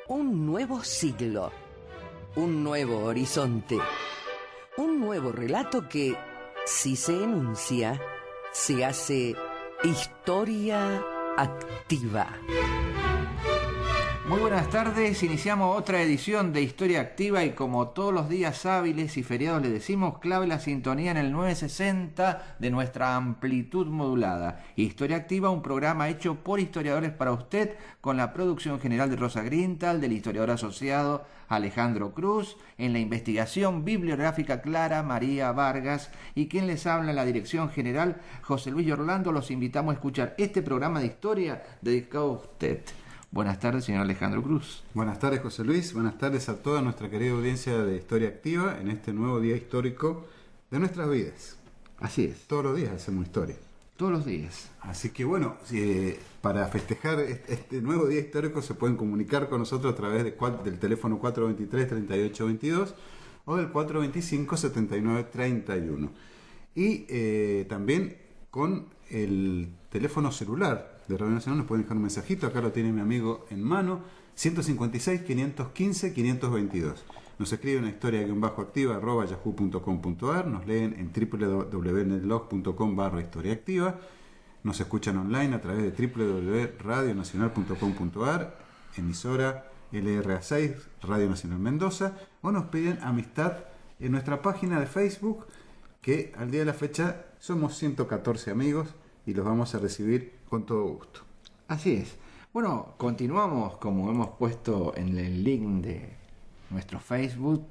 Un nuevo siglo, un nuevo horizonte, un nuevo relato que, si se enuncia, se hace historia activa. Muy buenas tardes, iniciamos otra edición de Historia Activa y como todos los días hábiles y feriados le decimos, clave la sintonía en el 960 de nuestra amplitud modulada. Historia Activa, un programa hecho por historiadores para usted, con la producción general de Rosa Grintal, del historiador asociado Alejandro Cruz, en la investigación bibliográfica Clara María Vargas y quien les habla en la dirección general José Luis Orlando. Los invitamos a escuchar este programa de historia dedicado a usted. Buenas tardes, señor Alejandro Cruz. Buenas tardes, José Luis. Buenas tardes a toda nuestra querida audiencia de Historia Activa en este nuevo día histórico de nuestras vidas. Así es. Todos los días hacemos historia. Todos los días. Así que bueno, para festejar este nuevo día histórico se pueden comunicar con nosotros a través del teléfono 423-3822 o del 425-7931. Y también con el teléfono celular de Radio Nacional nos pueden dejar un mensajito. Acá lo tiene mi amigo en mano, 156-515-522. Nos escriben a historia-activa@yahoo.com.ar, nos leen en www.netlog.com/historiaactiva, nos escuchan online a través de www.radionacional.com.ar, emisora LRA6, Radio Nacional Mendoza, o nos piden amistad en nuestra página de Facebook, que al día de la fecha somos 114 amigos y los vamos a recibir con todo gusto. Así es. Bueno, continuamos como hemos puesto en el link de nuestro Facebook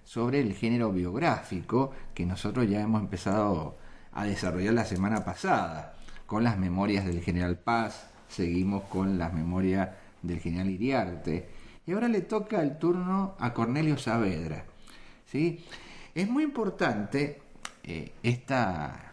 sobre el género biográfico que nosotros ya hemos empezado a desarrollar la semana pasada con las memorias del general Paz, seguimos con las memorias del general Iriarte y ahora le toca el turno a Cornelio Saavedra, ¿sí? Es muy importante esta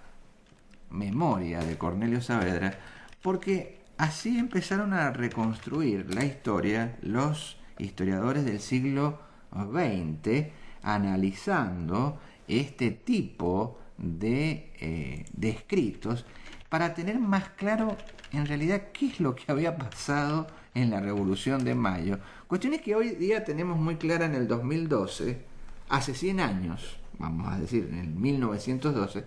memoria de Cornelio Saavedra porque así empezaron a reconstruir la historia los historiadores del siglo XX, analizando este tipo de escritos para tener más claro en realidad qué es lo que había pasado en la Revolución de Mayo. Cuestiones que hoy día tenemos muy claras en el 2012, hace 100 años, vamos a decir, en el 1912,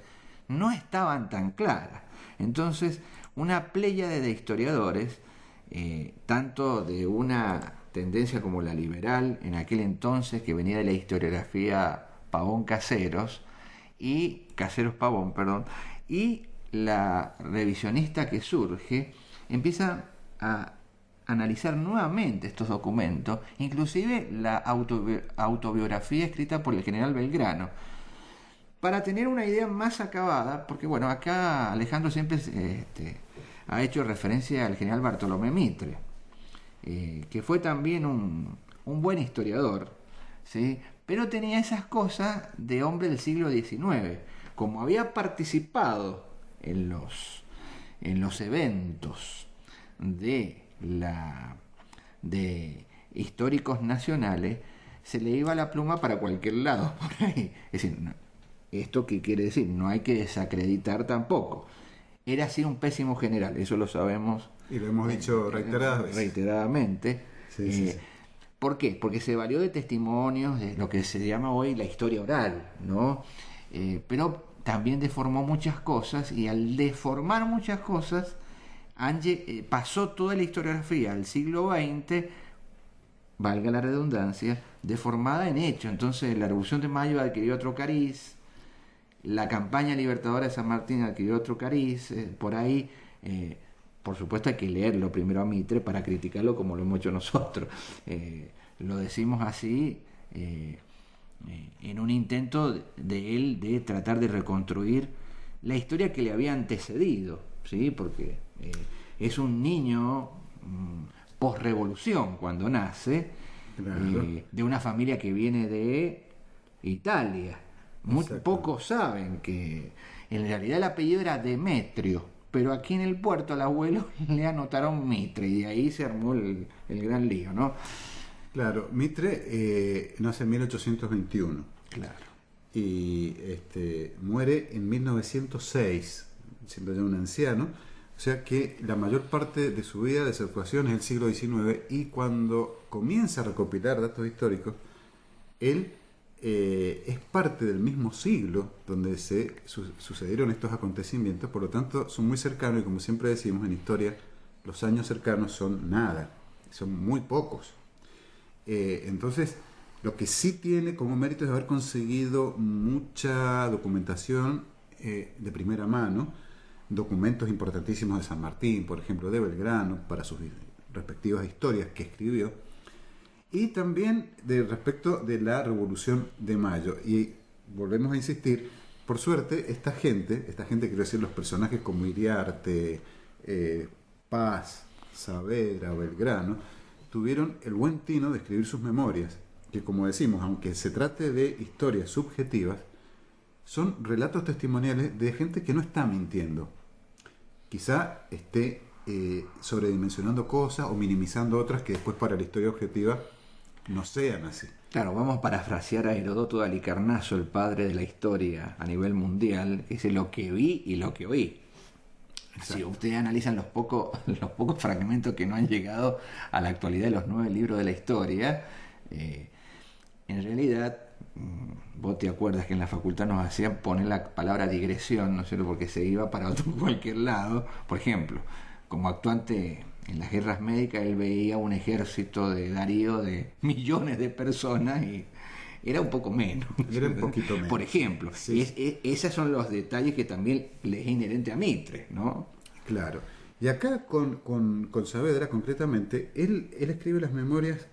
no estaban tan claras. Entonces, una pléyade de historiadores, tanto de una tendencia como la liberal, en aquel entonces, que venía de la historiografía Pavón-Caseros, y Caseros-Pavón, perdón, y la revisionista que surge, empieza a analizar nuevamente estos documentos, inclusive la autobiografía escrita por el general Belgrano, para tener una idea más acabada, porque bueno, acá Alejandro siempre ha hecho referencia al general Bartolomé Mitre, que fue también un buen historiador, ¿sí? Pero tenía esas cosas de hombre del siglo XIX, como había participado en los eventos de históricos nacionales, se le iba la pluma para cualquier lado por ahí. Es decir, no, ¿esto qué quiere decir? No hay que desacreditar tampoco. Era así un pésimo general, eso lo sabemos. Y lo hemos dicho reiteradamente. Sí. ¿Por qué? Porque se valió de testimonios, de lo que se llama hoy la historia oral, ¿no? Pero también deformó muchas cosas, y al deformar muchas cosas, pasó toda la historiografía del siglo XX, valga la redundancia, deformada en hecho. Entonces la Revolución de Mayo adquirió otro cariz, la campaña libertadora de San Martín adquirió otro cariz, por ahí, por supuesto hay que leerlo primero a Mitre para criticarlo como lo hemos hecho nosotros. Lo decimos así en un intento de él de tratar de reconstruir la historia que le había antecedido, ¿sí? Porque es un niño posrevolución cuando nace, claro, de una familia que viene de Italia. Muy pocos saben que en realidad el apellido era Demetrio, pero aquí en el puerto al abuelo le anotaron Mitre y de ahí se armó el gran lío, ¿no? Claro, Mitre nace en 1821. Claro. Y muere en 1906, siendo ya un anciano. O sea que la mayor parte de su vida de circulación es el siglo XIX, y cuando comienza a recopilar datos históricos, él es parte del mismo siglo donde se sucedieron estos acontecimientos, por lo tanto son muy cercanos, y como siempre decimos en historia, los años cercanos son nada, son muy pocos. Entonces, lo que sí tiene como mérito es haber conseguido mucha documentación de primera mano, documentos importantísimos de San Martín, por ejemplo, de Belgrano, para sus respectivas historias que escribió, y también respecto de la Revolución de Mayo. Y volvemos a insistir, por suerte, esta gente, quiero decir, los personajes como Iriarte, Paz, Saavedra, Belgrano, tuvieron el buen tino de escribir sus memorias, que, como decimos, aunque se trate de historias subjetivas, son relatos testimoniales de gente que no está mintiendo. Quizá esté sobredimensionando cosas o minimizando otras que después para la historia objetiva no sean así. Claro, vamos a parafrasear a Heródoto de Halicarnaso, el padre de la historia a nivel mundial, que dice: lo que vi y lo que oí. Exacto. Si ustedes analizan los pocos fragmentos que no han llegado a la actualidad de los 9 libros de la historia, en realidad, vos te acuerdas que en la facultad nos hacían poner la palabra digresión, ¿no es cierto?, porque se iba para cualquier lado. Por ejemplo, como actuante en las guerras médicas, él veía un ejército de Darío de millones de personas y era un poco menos. Era un poquito menos. Por ejemplo, sí. Esos son los detalles que también le es inherente a Mitre, ¿no? Claro. Y acá con Saavedra, concretamente, él escribe las memorias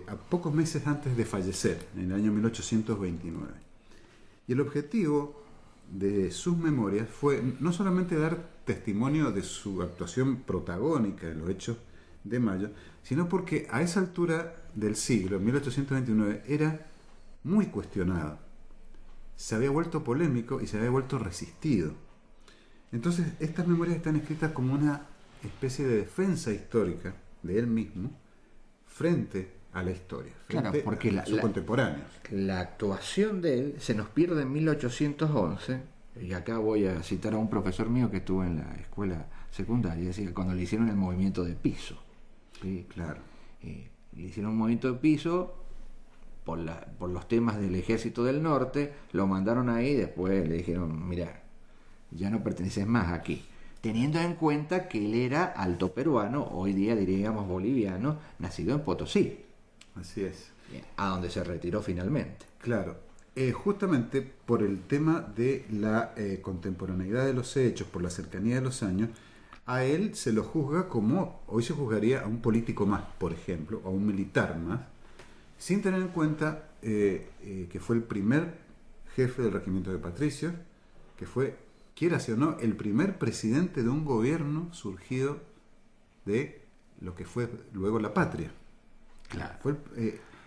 a pocos meses antes de fallecer, en el año 1829. Y el objetivo de sus memorias fue no solamente dar testimonio de su actuación protagónica en los hechos de Mayo, sino porque a esa altura del siglo, 1829, era muy cuestionado. Se había vuelto polémico y se había vuelto resistido. Entonces, estas memorias están escritas como una especie de defensa histórica de él mismo frente a la historia, frente claro, porque a sus contemporáneos. La actuación de él se nos pierde en 1811, y acá voy a citar a un profesor mío que estuvo en la escuela secundaria, decía, cuando le hicieron el movimiento de piso. ¿Sí? Claro. Le hicieron un movimiento de piso por los temas del ejército del norte, lo mandaron ahí y después le dijeron: mira, ya no perteneces más aquí. Teniendo en cuenta que él era alto peruano, hoy día diríamos boliviano, nacido en Potosí. Así es. A donde se retiró finalmente. Claro. Justamente por el tema de la contemporaneidad de los hechos, por la cercanía de los años, a él se lo juzga como hoy se juzgaría a un político más, por ejemplo, o a un militar más, sin tener en cuenta que fue el primer jefe del regimiento de patricios, que fue, quieras o no, el primer presidente de un gobierno surgido de lo que fue luego la patria. Claro. Fue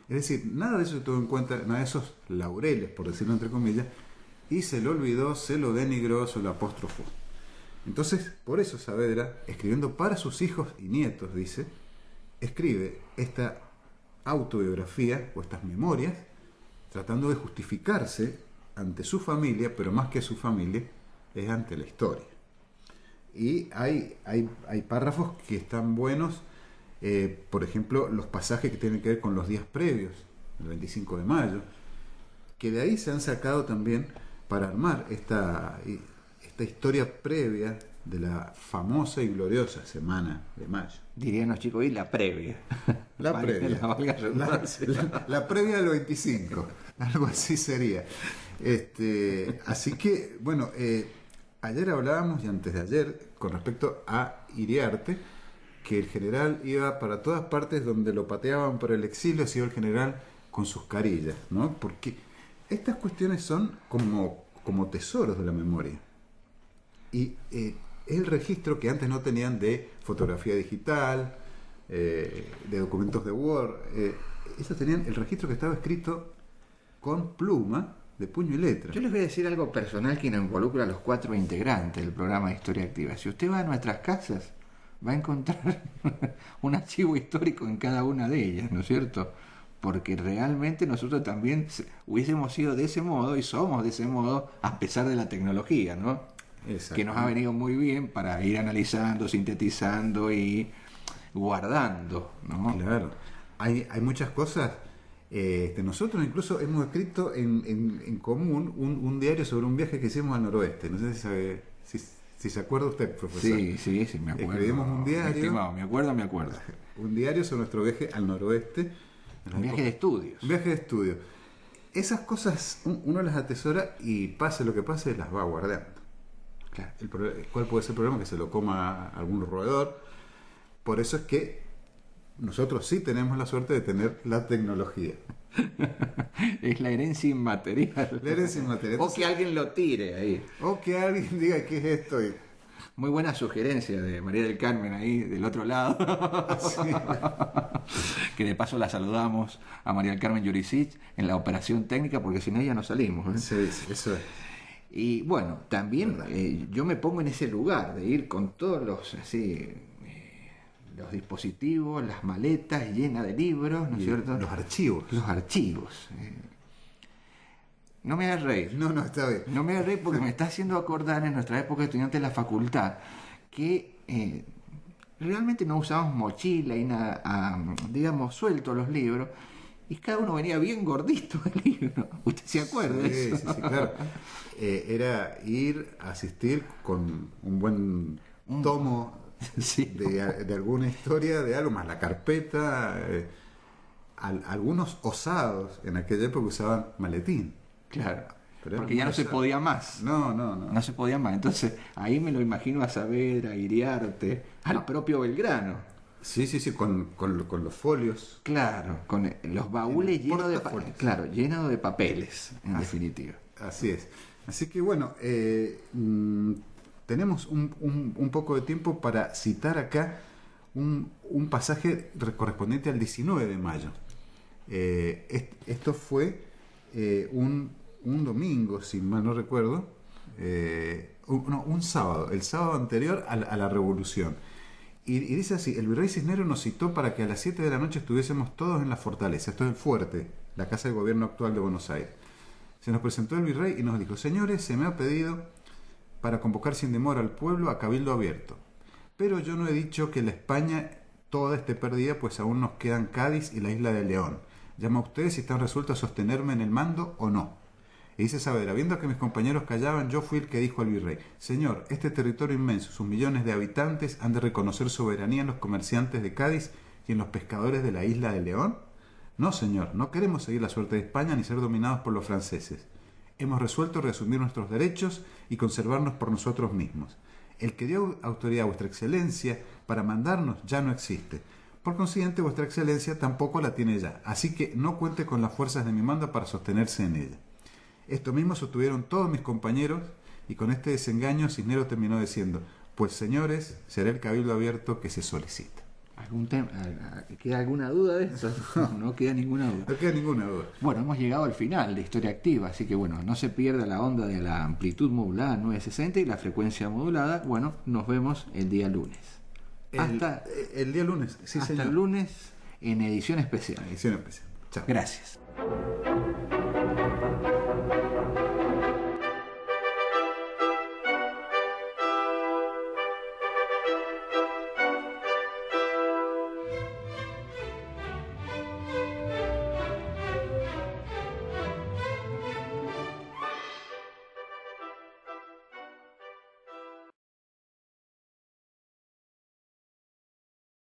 es decir, nada de eso se tuvo en cuenta, nada de esos laureles, por decirlo entre comillas, y se lo olvidó, se lo denigró, se lo apostrofó. Entonces, por eso Saavedra, escribiendo para sus hijos y nietos, dice, escribe esta autobiografía o estas memorias, tratando de justificarse ante su familia, pero más que su familia, es ante la historia. Y hay párrafos que están buenos, por ejemplo, los pasajes que tienen que ver con los días previos, el 25 de mayo, que de ahí se han sacado también para armar esta historia previa de la famosa y gloriosa Semana de Mayo. Dirían los chicos, y la previa. La previa. La previa del 25. Algo así sería. Así que, bueno, ayer hablábamos, y antes de ayer, con respecto a Iriarte, que el general iba para todas partes donde lo pateaban por el exilio, se iba el general con sus carillas, ¿no? Porque estas cuestiones son como tesoros de la memoria. Y el registro que antes no tenían de fotografía digital, de documentos de Word, ellos tenían el registro que estaba escrito con pluma, de puño y letra. Yo les voy a decir algo personal que nos involucra a los 4 integrantes del programa de Historia Activa. Si usted va a nuestras casas, va a encontrar un archivo histórico en cada una de ellas, ¿no es cierto? Porque realmente nosotros también hubiésemos sido de ese modo y somos de ese modo a pesar de la tecnología, ¿no? que nos ha venido muy bien para ir analizando, sintetizando y guardando, ¿no? Claro, hay muchas cosas. Nosotros incluso hemos escrito en común un diario sobre un viaje que hicimos al noroeste. No sé si se acuerda usted, profesor. Sí, me acuerdo. Escribimos un diario. Estimado, me acuerdo. Un diario sobre nuestro viaje al noroeste. Un viaje de estudios. Un viaje de estudio. Esas cosas uno las atesora y pase lo que pase, las va guardando. Claro. ¿Cuál puede ser el problema? Que se lo coma algún roedor. Por eso es que nosotros sí tenemos la suerte de tener la tecnología. Es la herencia inmaterial. La herencia inmaterial. O que alguien lo tire ahí. O que alguien diga qué es esto. Muy buena sugerencia de María del Carmen ahí del otro lado. Sí. Que de paso la saludamos a María del Carmen Jurisic en la operación técnica, porque sin ella no salimos, ¿eh? Sí, eso es. Y bueno, también yo me pongo en ese lugar de ir con todos los los dispositivos, las maletas llenas de libros, ¿no es cierto? Los archivos. Los archivos. No me hagas reír. No, está bien. No me hagas reír porque me está haciendo acordar en nuestra época de estudiante de la facultad que realmente no usábamos mochila y nada, digamos, sueltos los libros, y cada uno venía bien gordito el libro. ¿Usted se acuerda de eso? Sí, claro. Era ir a asistir con un buen tomo Sí. de alguna historia, de algo más, la carpeta, algunos osados en aquella época usaban maletín. Claro, Pero porque ya no se podía más. No. Se podía más. Entonces ahí me lo imagino a Saavedra, a Iriarte, al propio Belgrano. Sí, con los folios. Claro, con los baúles llenos de portafolios. claro, llenos de papeles, en definitiva. Así es. Así que bueno, tenemos un poco de tiempo para citar acá un pasaje correspondiente al 19 de mayo. Esto fue un domingo, si mal no recuerdo, un sábado, el sábado anterior a la Revolución. Y dice así: el virrey Cisneros nos citó para que a las 7 de la noche estuviésemos todos en la fortaleza. Esto es el fuerte, la casa de gobierno actual de Buenos Aires. Se nos presentó el virrey y nos dijo: señores, se me ha pedido para convocar sin demora al pueblo a cabildo abierto. Pero yo no he dicho que la España toda esté perdida, pues aún nos quedan Cádiz y la isla de León. Llama a ustedes si están resueltos a sostenerme en el mando o no. Y dice Saavedra: viendo que mis compañeros callaban, yo fui el que dijo al virrey: señor, este territorio inmenso, sus millones de habitantes, han de reconocer soberanía en los comerciantes de Cádiz y en los pescadores de la isla de León. No, señor, no queremos seguir la suerte de España ni ser dominados por los franceses. Hemos resuelto reasumir nuestros derechos y conservarnos por nosotros mismos. El que dio autoridad a vuestra excelencia para mandarnos ya no existe. Por consiguiente, vuestra excelencia tampoco la tiene ya, así que no cuente con las fuerzas de mi mando para sostenerse en ella. Esto mismo sostuvieron todos mis compañeros, y con este desengaño Cisneros terminó diciendo: pues señores, será el cabildo abierto que se solicita. ¿Queda alguna duda de eso? No queda ninguna duda. No queda ninguna duda. Bueno, hemos llegado al final de Historia Activa, así que bueno, no se pierda la onda de la amplitud modulada 960 y la frecuencia modulada. Bueno, nos vemos el día lunes. El día lunes, sí, hasta señor. el lunes en edición especial. Edición especial. Chao. Gracias.